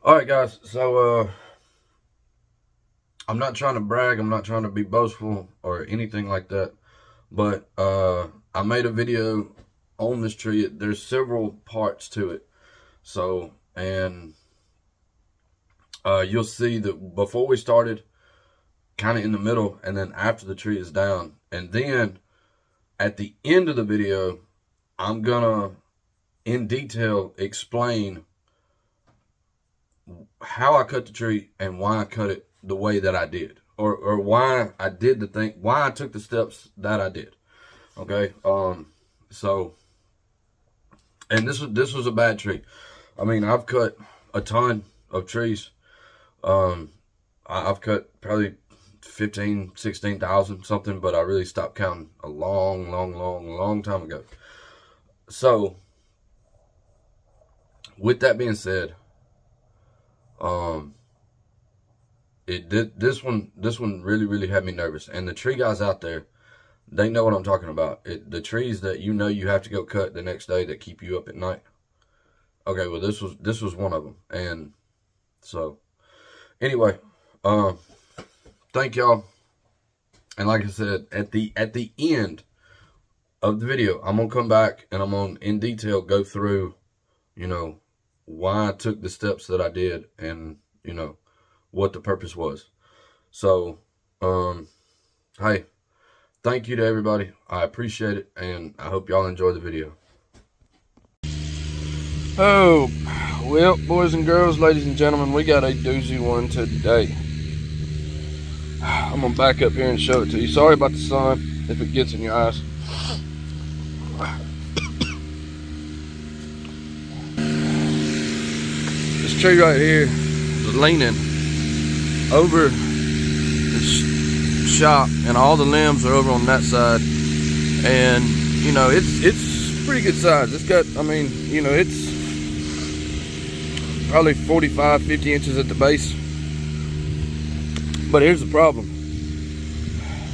All right, guys. So I'm not trying to brag. I'm not trying to be boastful or anything like that. But I made a video on this tree. There's several parts to it. So, and you'll see that before we started, kind of in the middle, and then after the tree is down. And then at the end of the video, I'm gonna in detail explain how I cut the tree and why I cut it the way that I did, or why I did the thing, why I took the steps that I did. Okay. So, and this was a bad tree. I mean, I've cut a ton of trees. I've cut probably 15, 16,000 something, but I really stopped counting a long time ago. So, with that being said, this one really had me nervous. And the tree guys out there, they know what I'm talking about. The trees that you have to go cut the next day that keep you up at night. Okay, well this was one of them. And so anyway, thank y'all. And like I said, at the end of the video, I'm gonna come back and I'm gonna in detail go through, why I took the steps that I did and, what the purpose was. So, hey, thank you to everybody. I appreciate it, and I hope y'all enjoy the video. Oh, well, boys and girls, ladies and gentlemen, we got a doozy one today. I'm gonna back up here and show it to you. Sorry about the sun, if it gets in your eyes. This tree right here is leaning over the shop, and all the limbs are over on that side. And it's pretty good size. It's got, it's probably 45, 50 inches at the base. But here's the problem.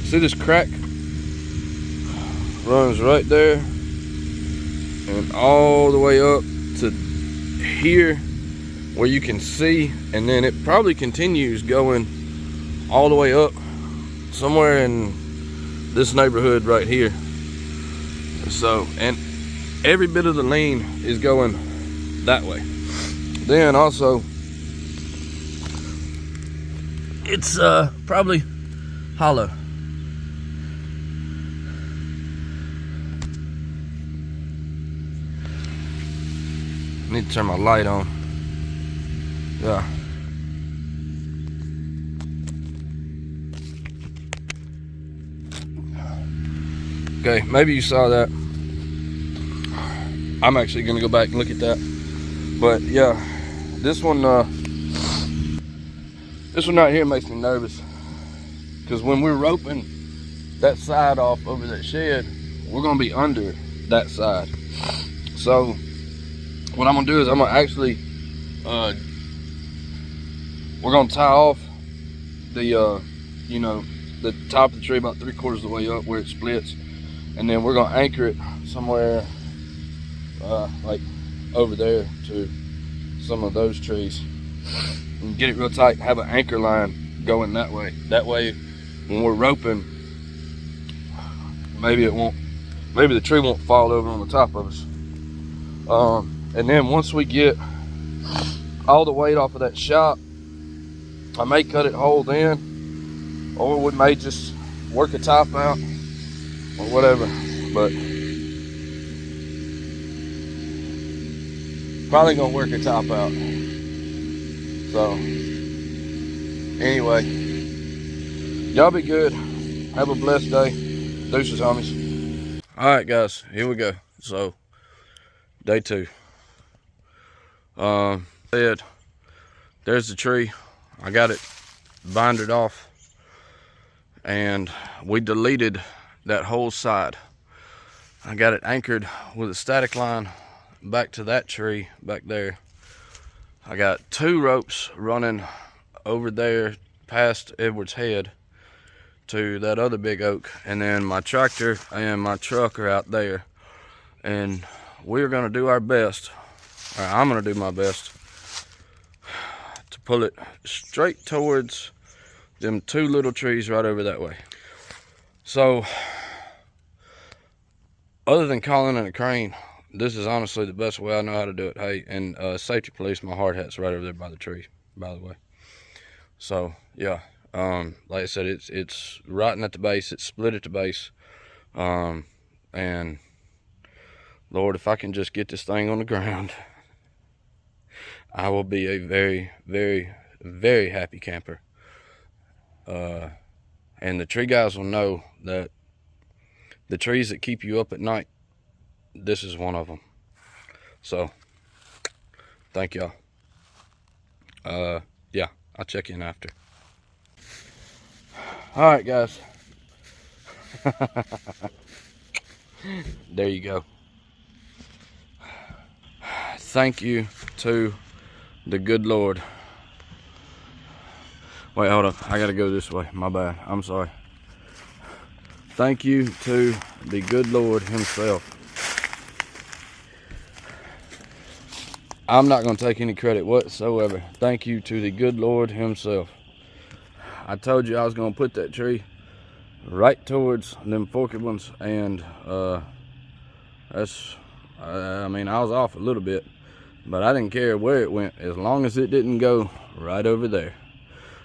See this crack? Runs right there and all the way up to here where you can see, and then it probably continues going all the way up somewhere in this neighborhood right here. So, and every bit of the lean is going that way. Then also, it's probably hollow. Need to turn my light on. Yeah. Okay, maybe you saw that. I'm actually gonna go back and look at that. But yeah, this one right here makes me nervous, because when we're roping that side off over that shed, we're gonna be under that side. So what I'm gonna do is I'm gonna actually we're gonna tie off the the top of the tree about 3/4 of the way up where it splits, and then we're gonna anchor it somewhere like over there to some of those trees and get it real tight and have an anchor line going that way. That way when we're roping, maybe the tree won't fall over on the top of us. And then once we get all the weight off of that shop, I may cut it whole then, or we may just work a top out or whatever. But probably gonna work a top out. So anyway, y'all be good. Have a blessed day. Deuces, homies. All right, guys, here we go. So day 2. There's the tree. I got it binded off, and we deleted that whole side. I got it anchored with a static line back to that tree back there. I got 2 ropes running over there past Edward's head to that other big oak, and then my tractor and my truck are out there, and we're gonna do our best, or I'm gonna do my best pull it straight towards them two little trees right over that way. So, other than calling in a crane, this is honestly the best way I know how to do it. Hey, and safety police, my hard hat's right over there by the tree, by the way. So, yeah, like I said, it's rotten at the base, it's split at the base, and Lord, if I can just get this thing on the ground, I will be a very, very, very happy camper. And the tree guys will know that the trees that keep you up at night, this is one of them. So, thank y'all. Yeah, I'll check in after. All right, guys. There you go. Thank you to the good Lord. Wait, hold up. I gotta go this way. My bad. I'm sorry. Thank you to the good Lord himself. I'm not gonna take any credit whatsoever. Thank you to the good Lord himself. I told you I was gonna put that tree right towards them forked ones, and I mean, I was off a little bit, but I didn't care where it went as long as it didn't go right over there.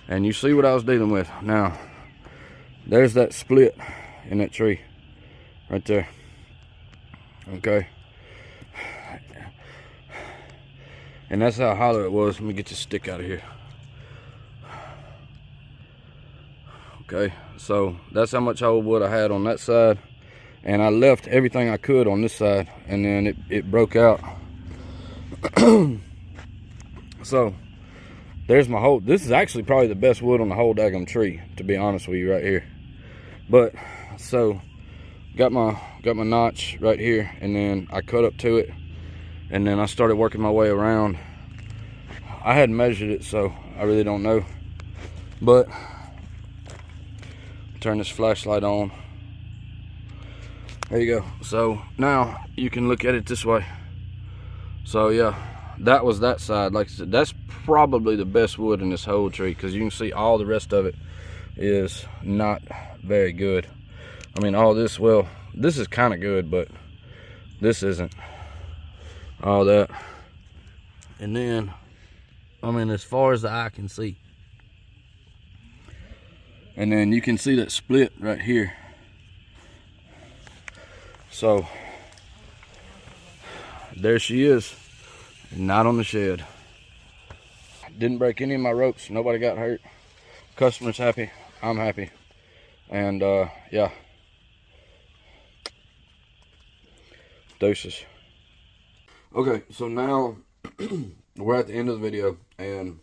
And you see what I was dealing with. Now, there's that split in that tree right there. Okay. And that's how hollow it was. Let me get this stick out of here. Okay, so that's how much old wood I had on that side. And I left everything I could on this side, and then it broke out. So, there's my whole, this is actually probably the best wood on the whole daggum tree, to be honest with you, right here. But, so, got my notch right here, and then I cut up to it, and then I started working my way around. I hadn't measured it, so I really don't know. But, turn this flashlight on. There you go. So, now, you can look at it this way. So, yeah. That was that side. Like I said, that's probably the best wood in this whole tree, because you can see all the rest of it is not very good. I mean, all this, well, this is kind of good, but this isn't all that. And then, I mean, as far as the eye can see. And then you can see that split right here. So, there she is. Not on the shed. Didn't break any of my ropes. Nobody got hurt. Customer's happy. I'm happy. And yeah. Deuces. Okay, so now we're at the end of the video, and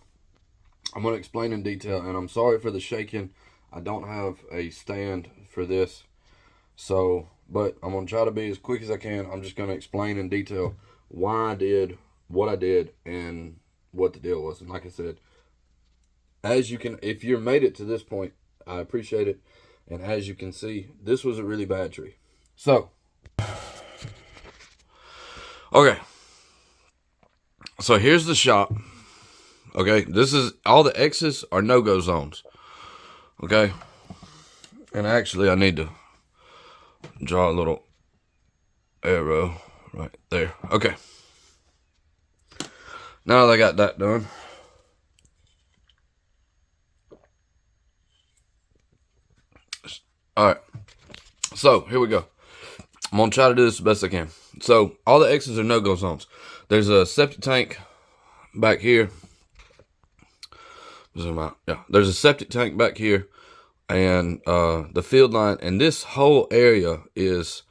I'm going to explain in detail. And I'm sorry for the shaking. I don't have a stand for this. So, but I'm going to try to be as quick as I can. I'm just going to explain in detail why I did what I did and what the deal was. And like I said, as you can, if you're made it to this point, I appreciate it. And as you can see, this was a really bad tree. So, okay. So here's the shop. Okay, this is, all the X's are no-go zones. Okay. And actually, I need to draw a little arrow right there. Okay. Now that I got that done, all right, so here we go. I'm going to try to do this the best I can. So, all the X's are no-go zones. There's a septic tank back here. Zoom out. Yeah, there's a septic tank back here, and the field line, and this whole area is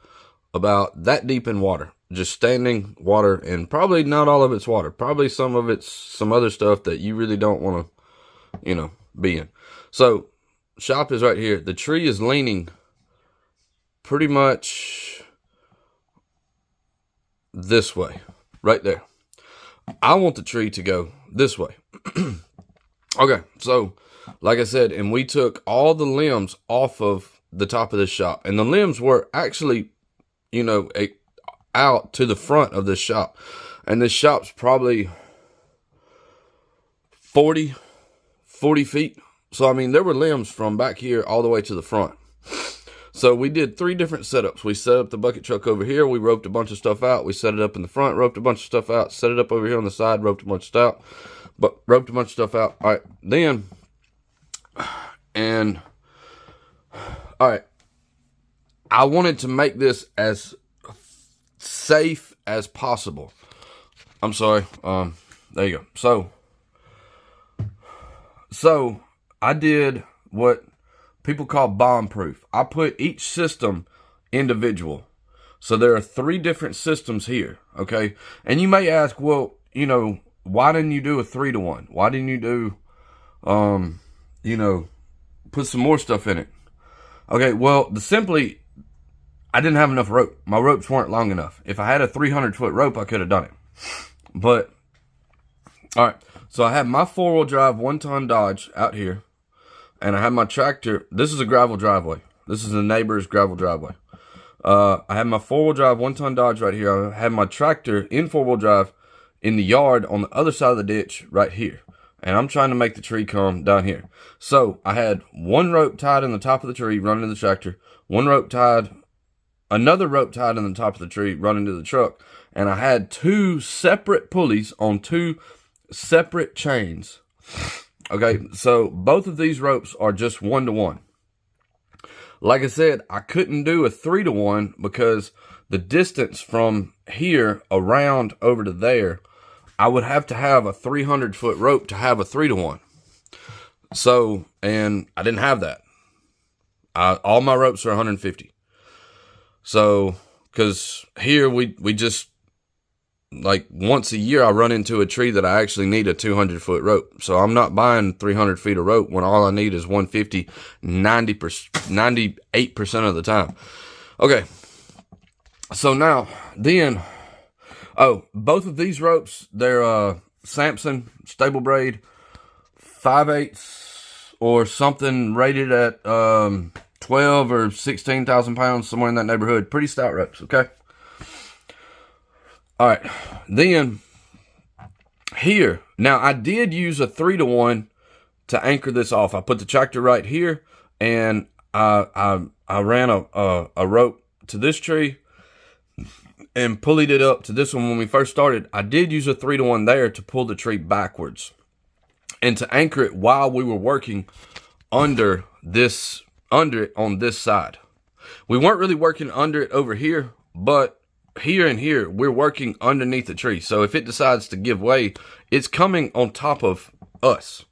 about that deep in water. Just standing water, and probably not all of it's water. Probably some of it's some other stuff that you really don't want to, you know, be in. So, shop is right here. The tree is leaning pretty much this way, right there. I want the tree to go this way. Okay, so, like I said, and we took all the limbs off of the top of this shop. And the limbs were actually, you know, out to the front of this shop. And this shop's probably 40 feet. So, I mean, there were limbs from back here all the way to the front. So we did 3 different setups. We set up the bucket truck over here. We roped a bunch of stuff out. We set it up in the front, roped a bunch of stuff out, set it up over here on the side, roped a bunch of stuff out. All right, then, and, all right, I wanted to make this as safe as possible. I'm sorry. There you go. So I did what people call bomb-proof. I put each system individual. So there are 3 different systems here, okay? And you may ask, well, you know, why didn't you do a 3-to-1? Why didn't you do, you know, put some more stuff in it? Okay, well, I didn't have enough rope. My ropes weren't long enough. If I had a 300-foot rope, I could have done it. But, all right, so I had my 4-wheel drive 1-ton Dodge out here. And I had my tractor. This is a gravel driveway. This is a neighbor's gravel driveway. I had my 4-wheel drive 1-ton Dodge right here. I had my tractor in 4-wheel drive in the yard on the other side of the ditch right here. And I'm trying to make the tree come down here. So I had 1 rope tied in the top of the tree running to the tractor. 1 rope tied, another rope tied in the top of the tree running to the truck. And I had 2 separate pulleys on 2 separate chains. Okay, so both of these ropes are just 1-to-1. Like I said, I couldn't do a 3-to-1 because the distance from here around over to there, I would have to have a 300-foot rope to have a 3-to-1. So, and I didn't have that. All my ropes are 150. So, because here we just, like, once a year I run into a tree that I actually need a 200-foot rope. So I'm not buying 300 feet of rope when all I need is 150, 98% of the time. Okay. So now, then, both of these ropes, they're Samson stable braid, 5/8 or something, rated at 12 or 16,000 pounds, somewhere in that neighborhood. Pretty stout ropes, okay? All right, then here, now I did use a 3-to-1 to anchor this off. I put the tractor right here, and I ran a rope to this tree and pulleyed it up to this one when we first started. I did use a 3-to-1 there to pull the tree backwards and to anchor it while we were working under it on this side. We weren't really working under it over here, but here and here, we're working underneath the tree. So if it decides to give way, it's coming on top of us.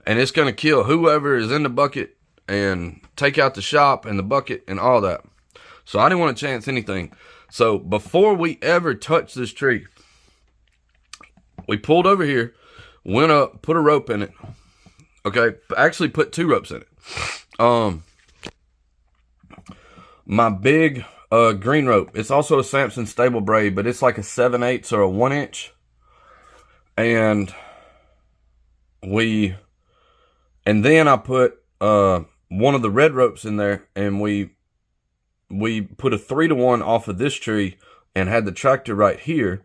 And it's going to kill whoever is in the bucket and take out the shop and the bucket and all that. So I didn't want to chance anything. So before we ever touched this tree, we pulled over here, went up, put a rope in it. Okay, actually put 2 ropes in it. My big green rope. It's also a Samson stable braid, but it's like a 7/8 or a 1-inch. And then I put one of the red ropes in there, and we put a 3-to-1 off of this tree and had the tractor right here.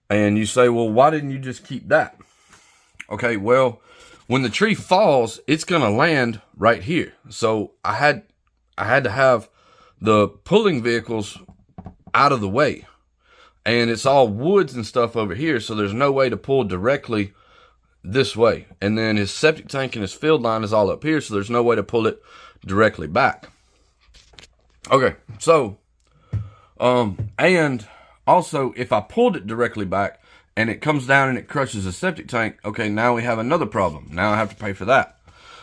And you say, well, why didn't you just keep that? Okay, well, when the tree falls, it's gonna land right here. So I had to have the pulling vehicles out of the way, and it's all woods and stuff over here, so there's no way to pull directly this way. And then his septic tank and his field line is all up here, so there's no way to pull it directly back. Okay, so and also if I pulled it directly back and it comes down and it crushes the septic tank, okay, now we have another problem. Now I have to pay for that.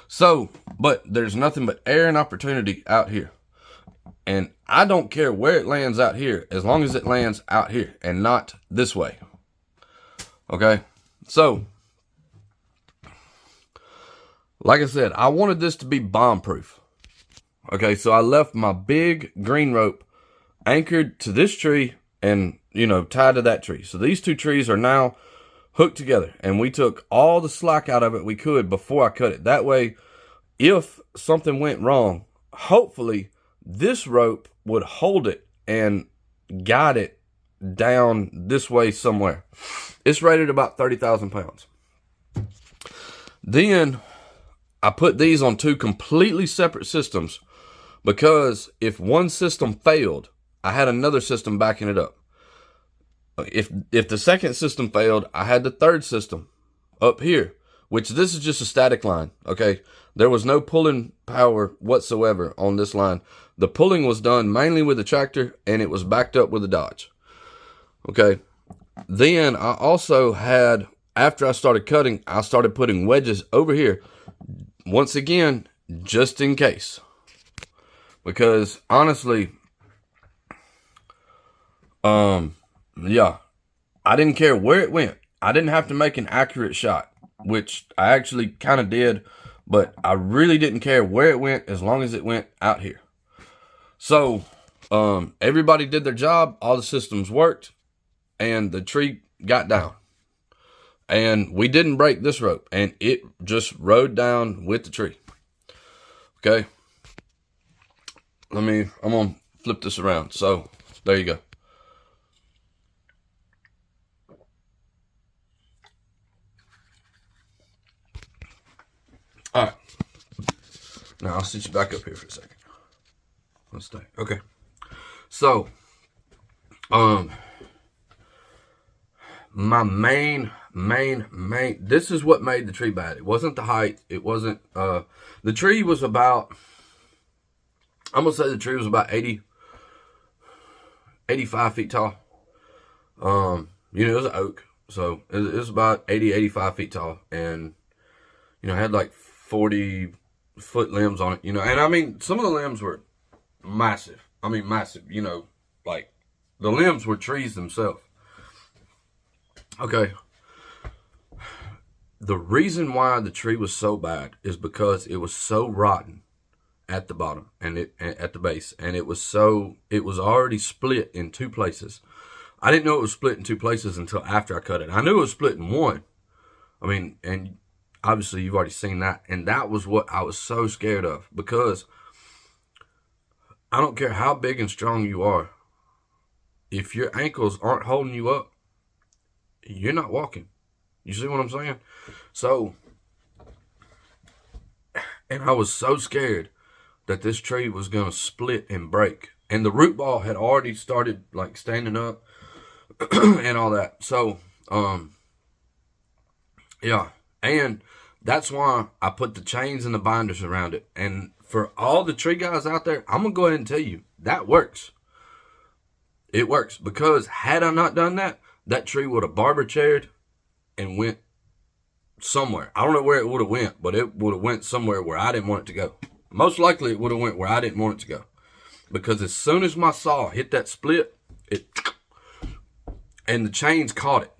So, but there's nothing but air and opportunity out here. And I don't care where it lands out here, as long as it lands out here and not this way. Okay? So, like I said, I wanted this to be bomb-proof. Okay, so I left my big green rope anchored to this tree and, you know, tied to that tree. So these 2 trees are now hooked together. And we took all the slack out of it we could before I cut it. That way, if something went wrong, hopefully this rope would hold it and guide it down this way somewhere. It's rated about 30,000 pounds. Then I put these on two completely separate systems because if one system failed, I had another system backing it up. If the second system failed, I had the third system up here, which this is just a static line, okay? There was no pulling power whatsoever on this line. The pulling was done mainly with the tractor, and it was backed up with the Dodge, okay? Then I also had, after I started cutting, I started putting wedges over here, once again, just in case. Because, honestly, yeah, I didn't care where it went. I didn't have to make an accurate shot, which I actually kind of did, but I really didn't care where it went as long as it went out here. So, everybody did their job, all the systems worked, and the tree got down. And we didn't break this rope, and it just rode down with the tree. Okay. I'm going to flip this around. So, there you go. All right. Now, I'll sit you back up here for a second. Let's stay. Okay. So, my main, this is what made the tree bad. It wasn't the height. It wasn't, the tree was about, I'm going to say the tree was about 85 feet tall. It was an oak. So it was about 85 feet tall. And, it had like 40-foot limbs on it, and I mean, some of the limbs were massive. I mean, massive, like the limbs were trees themselves. Okay. The reason why the tree was so bad is because it was so rotten at the bottom and at the base, and it was already split in two places. I didn't know it was split in two places until after I cut it. I knew it was split in one. I mean, and obviously you've already seen that, and that was what I was so scared of, because I don't care how big and strong you are, if your ankles aren't holding you up, you're not walking. You see what I'm saying? So, and I was so scared that this tree was going to split and break. And the root ball had already started like standing up and all that. So, yeah. And that's why I put the chains and the binders around it. And for all the tree guys out there, I'm going to go ahead and tell you, that works. It works, because had I not done that, that tree would have barber chaired and went somewhere. I don't know where it would have went, but it would have went somewhere where I didn't want it to go. Most likely it would have went where I didn't want it to go. Because as soon as my saw hit that split, and the chains caught it.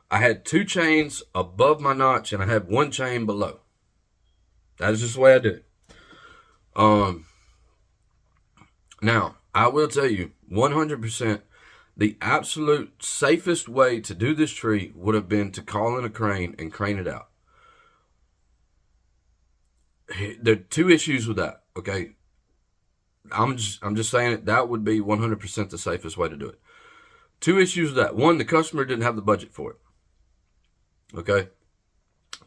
I had two chains above my notch, and I had one chain below. That's just the way I did it. Now, I will tell you, 100%, the absolute safest way to do this tree would have been to call in a crane and crane it out. There are two issues with that, okay? I'm just saying it. That would be 100% the safest way to do it. Two issues with that. One, the customer didn't have the budget for it. Okay?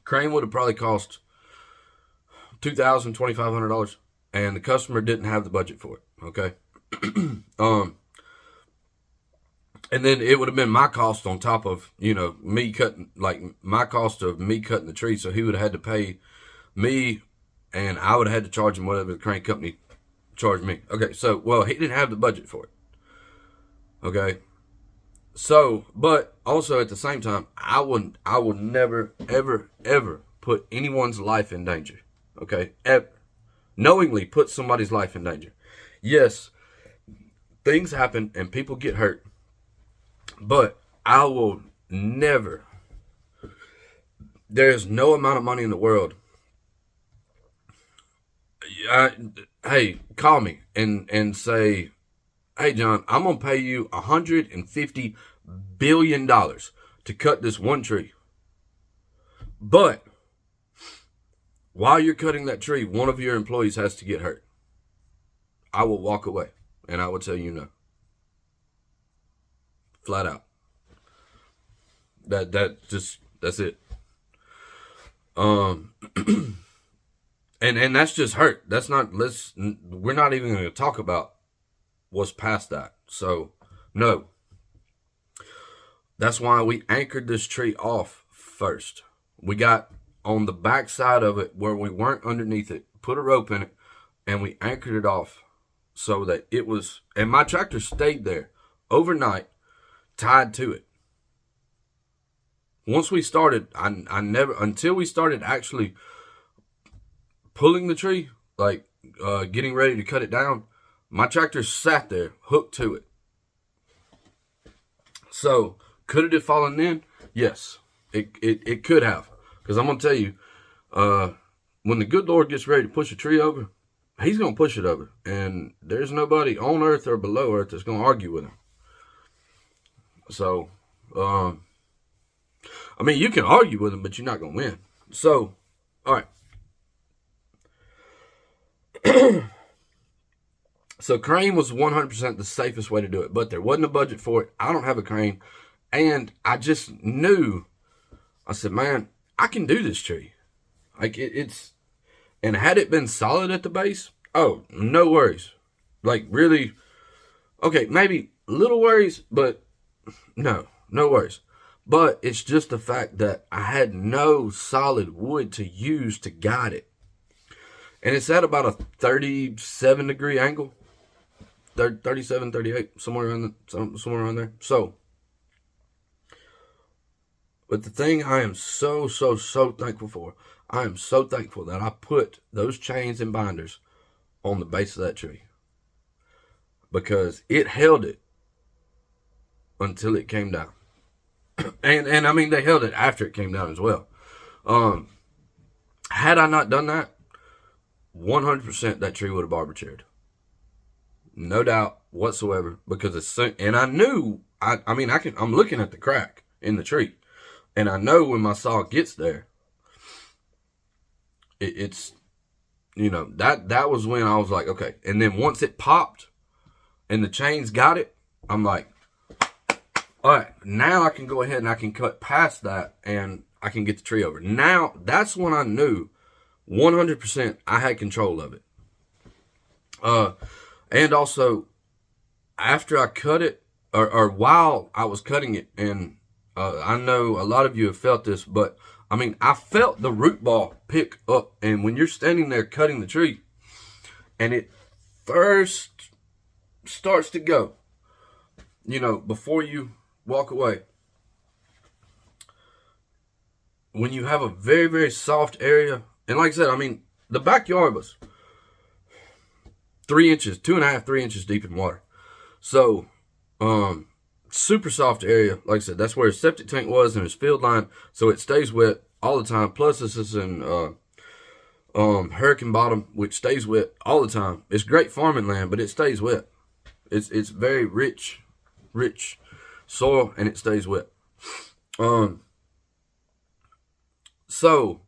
Crane would have probably cost $2,000, $2,500, and the customer didn't have the budget for it. Okay? And then it would have been my cost on top of, me cutting, like my cost of me cutting the tree. So he would have had to pay me, and I would have had to charge him whatever the crane company charged me. Okay, so, well, he didn't have the budget for it. Okay? So, but also at the same time, I would never, ever, ever put anyone's life in danger. Okay? Ever. Knowingly put somebody's life in danger. Yes, things happen and people get hurt. But I will never, there's no amount of money in the world. Hey, call me and say, hey, John, I'm going to pay you $150 billion to cut this one tree. But while you're cutting that tree, one of your employees has to get hurt. I will walk away, and I will tell you no. Flat out. That's it. Um, and that's just hurt. That's not. We're not even going to talk about what's past that. So no, that's why we anchored this tree off first. We got on the back side of it where we weren't underneath it, put a rope in it, and we anchored it off so that it was, and my tractor stayed there overnight tied to it. Once we started, I never, until we started actually pulling the tree, like getting ready to cut it down, my tractor sat there hooked to it. So could it have fallen in? Yes, it could have. Because I'm going to tell you, when the good Lord gets ready to push a tree over, he's going to push it over. And there's nobody on earth or below earth that's going to argue with him. So, I mean, you can argue with him, but you're not going to win. So, all right. So crane was 100% the safest way to do it, but there wasn't a budget for it. I don't have a crane. And I just knew, I said, man, I can do this tree. Like it's, and had it been solid at the base, oh, no worries. Like really, okay, maybe little worries, but no worries. But it's just the fact that I had no solid wood to use to guide it. And it's at about a 37 degree angle. 37, 38, somewhere around there. So, but the thing I am so thankful for, I am so thankful that I put those chains and binders on the base of that tree. Because it held it until it came down. And I mean, they held it after it came down as well. Had I not done that, 100% that tree would have barber chaired. No doubt whatsoever. Because it's, and I knew, I'm looking at the crack in the tree. And I know when my saw gets there, it's, you know, that was when I was like, okay. And then once it popped and the chains got it, I'm like, all right, now I can go ahead and I can cut past that and I can get the tree over. Now, that's when I knew 100% I had control of it. And also, after I cut it, or while I was cutting it, and I know a lot of you have felt this, but I mean, I felt the root ball pick up. And when you're standing there cutting the tree, and it first starts to go, you know, before you walk away, when you have a very soft area, and like I said, I mean, the backyard was 3 inches, 2.5, 3 inches deep in water. So, super soft area. Like I said, that's where his septic tank was and his field line. So it stays wet all the time. Plus this is in, hurricane bottom, which stays wet all the time. It's great farming land, but it stays wet. It's very rich soil and it stays wet. So,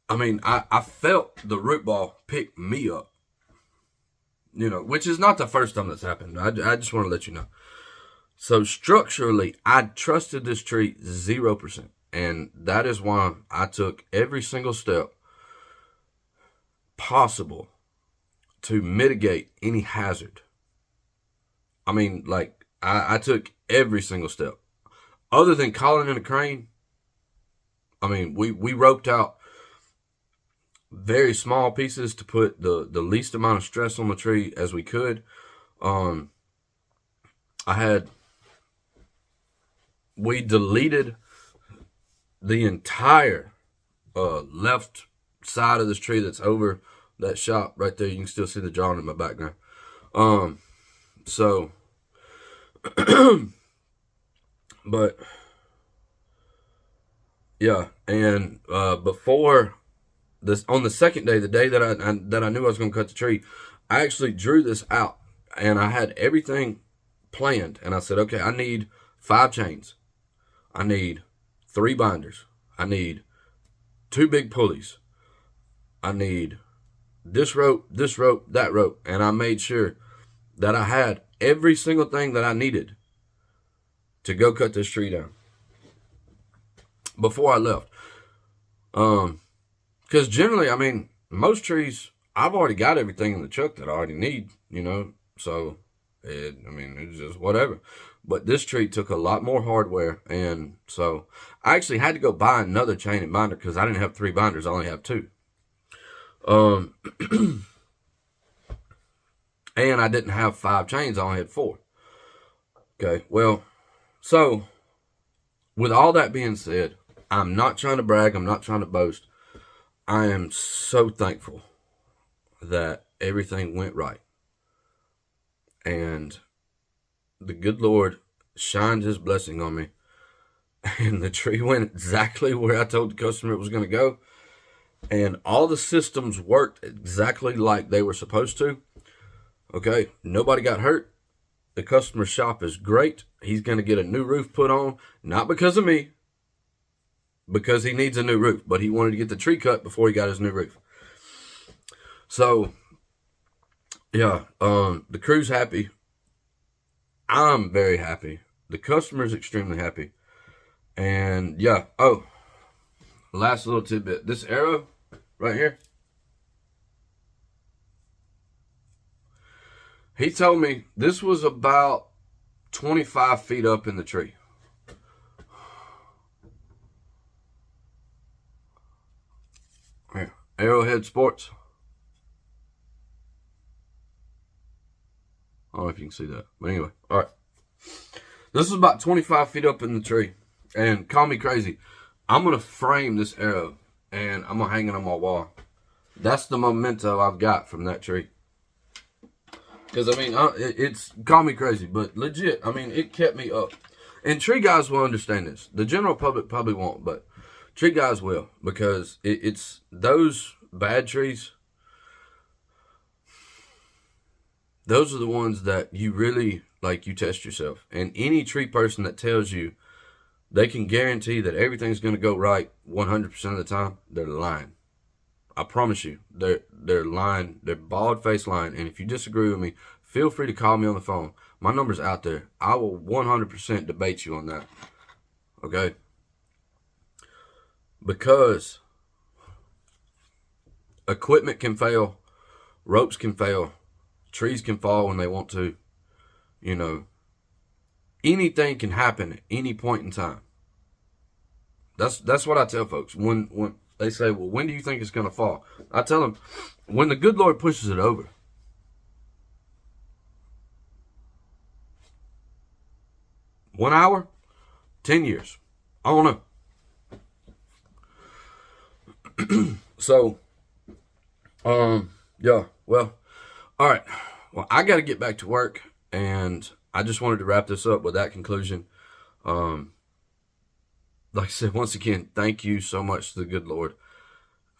I mean, I felt the root ball pick me up, you know, which is not the first time that's happened. I just want to let you know. So structurally, I trusted this tree 0%. And that is why I took every single step possible to mitigate any hazard. I mean, like, I took every single step. Other than calling in a crane, I mean, we roped out very small pieces to put the least amount of stress on the tree as we could. We deleted the entire left side of this tree that's over that shop right there. You can still see the drawing in my background. So, but yeah, and before this, on the second day, the day that I knew I was going to cut the tree, I actually drew this out and I had everything planned. And I said, okay, I need 5 chains. I need 3 binders. I need 2 big pulleys. I need this rope, that rope. And I made sure that I had every single thing that I needed to go cut this tree down. before I left. Because generally, I mean, most trees, I've already got everything in the truck that I already need, so it's just whatever. But this tree took a lot more hardware, and so I actually had to go buy another chain and binder because I didn't have 3 binders, I only have 2. And I didn't have 5 chains, I only had 4. Okay, well, so with all that being said, I'm not trying to brag, I'm not trying to boast. I am so thankful that everything went right. And the good Lord shined his blessing on me. And the tree went exactly where I told the customer it was going to go. And all the systems worked exactly like they were supposed to. Okay, nobody got hurt. The customer's shop is great. He's going to get a new roof put on, not because of me, because he needs a new roof, but he wanted to get the tree cut before he got his new roof. So, yeah, the crew's happy. I'm very happy. The customer's extremely happy. And, yeah, last little tidbit. This arrow right here, he told me this was about 25 feet up in the tree. Here, Arrowhead Sports. I don't know if you can see that. But anyway, all right. This is about 25 feet up in the tree. And call me crazy, I'm going to frame this arrow and I'm going to hang it on my wall. That's the memento I've got from that tree. Because, I mean, it's, call me crazy, but legit, I mean, it kept me up. And tree guys will understand this. The general public probably won't, but tree guys will. Because it's those bad trees, those are the ones that you really, like, you test yourself. And any tree person that tells you they can guarantee that everything's going to go right 100% of the time, they're lying. I promise you, they're lying. They're bald-faced lying. And if you disagree with me, feel free to call me on the phone. My number's out there. I will 100% debate you on that. Okay? Because equipment can fail, ropes can fail, trees can fall when they want to. Anything can happen at any point in time. That's what I tell folks. When they say, well, when do you think it's going to fall? I tell them, when the good Lord pushes it over. One hour, 10 years. I don't know. So, yeah, well, all right. Well, I got to get back to work, and I just wanted to wrap this up with that conclusion. Like I said, once again, thank you so much to the good Lord.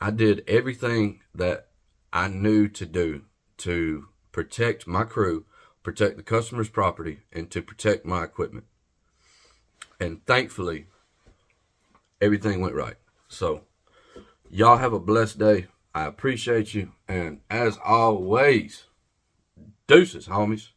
I did everything that I knew to do to protect my crew, protect the customer's property, and to protect my equipment. And thankfully, everything went right. So, y'all have a blessed day. I appreciate you. And as always, deuces, homies.